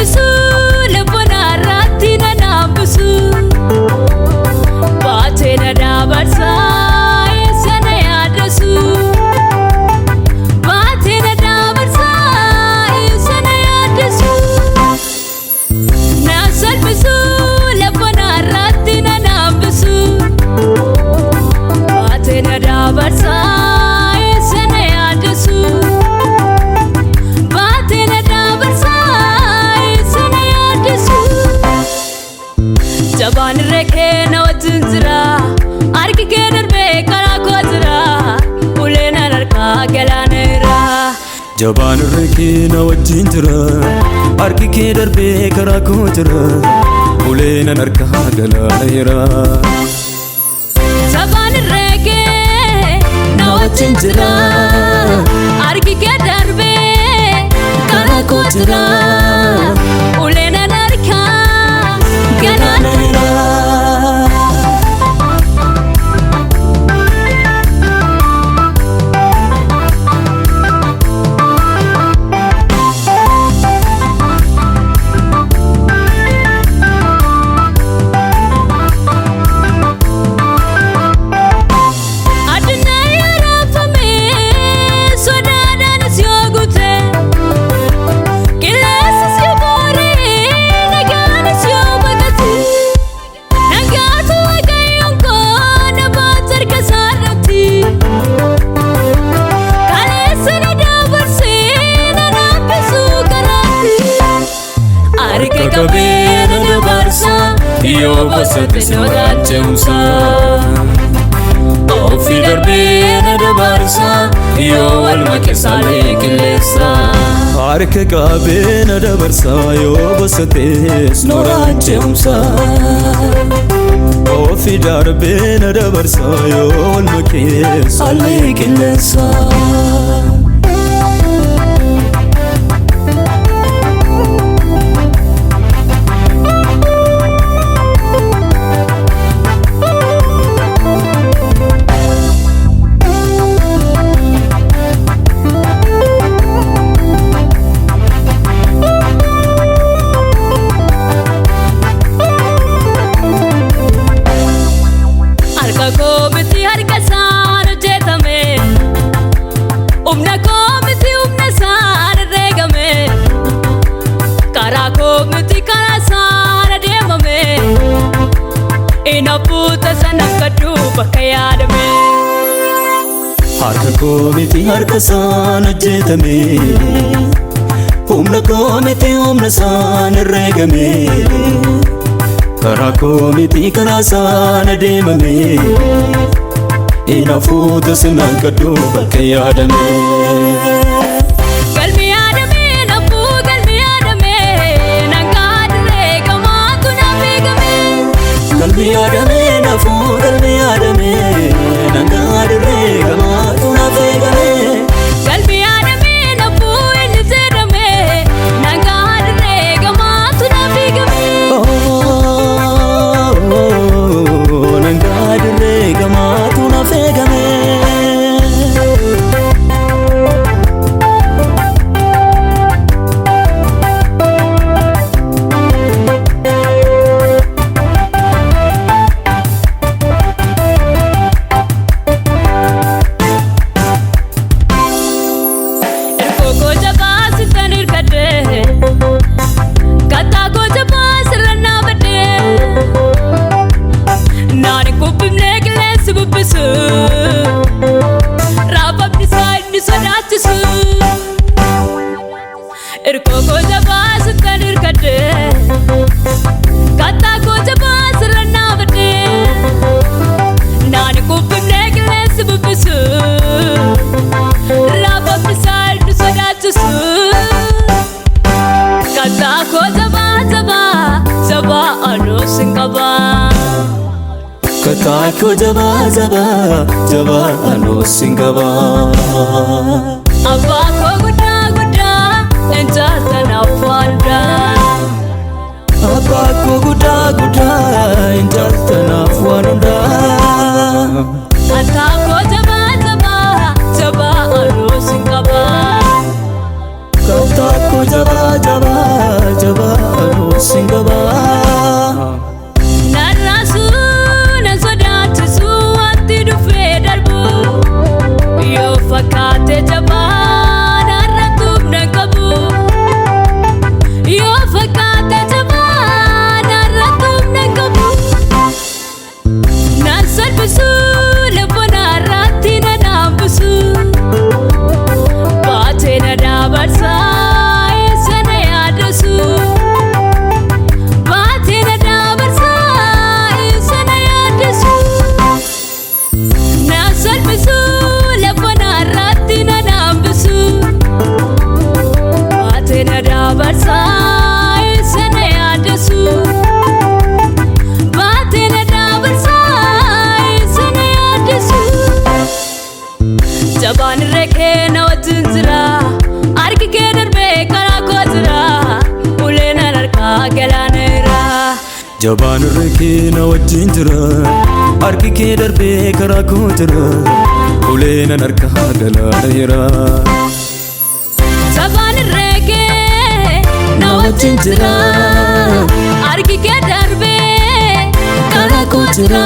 salphisu laphana irratti na naambisu baatee na dabarsa eessa na yaadasu baatee na dabarsa eessa na yaadasu na salphisu laphana irratti na naambisu baatee na dabarsa eessa na yaadasu Jaban reke na wajinjira arki ke darbe kara ko jira ulena narka galanera Jaban reke na wajinjira arki ke darbe kara ko jira ulena narka galanera Jaban reke na wajinjira arki ke darbe kara ko jira ulena narka galanera Kabena na barsa yo basat soraachumsa Ofi darbena na barsa yo walmake sale kilesa Arke kabena na barsa yo basat soraachumsa Ofi darbena na barsa yo walmake sale kilesa Harka komiti harka sana jetame Humna komiti humna sana regame Kara komiti kara sana demame Ina futa sinan kadu bakka yaadame Galmi yaadame nafu galmi yaadame nangaadre kamaatu na beekame Galmi yaadame nafu galmi yaadame nangaadre kamaatu na beekame Galmi yaadame nafu inni seedame nangaadre kamaatu na beekame Nangaadre kamaatu na beekame Irkoko jabas tanir kade kata ko jabas ranna bade nani ko pimne gles bubisu raba misal du sadatusu kata ko jaba alo singaba Kata ko jaba alo singaba Abba ko guda enjatana fanda Abba ko guda enjatana fanda Kata ko jaba alo singaba Kata ko jaba dabarsai sene adesu batene dabarsai sene adesu jaban reke na wajinzira arki ke darbe kara kozira ulena narka galanera jaban reke na wajinzira arki ke darbe kara kozira ulena narka galanera jaban reke na wajinzira arki ke darbe kara kozira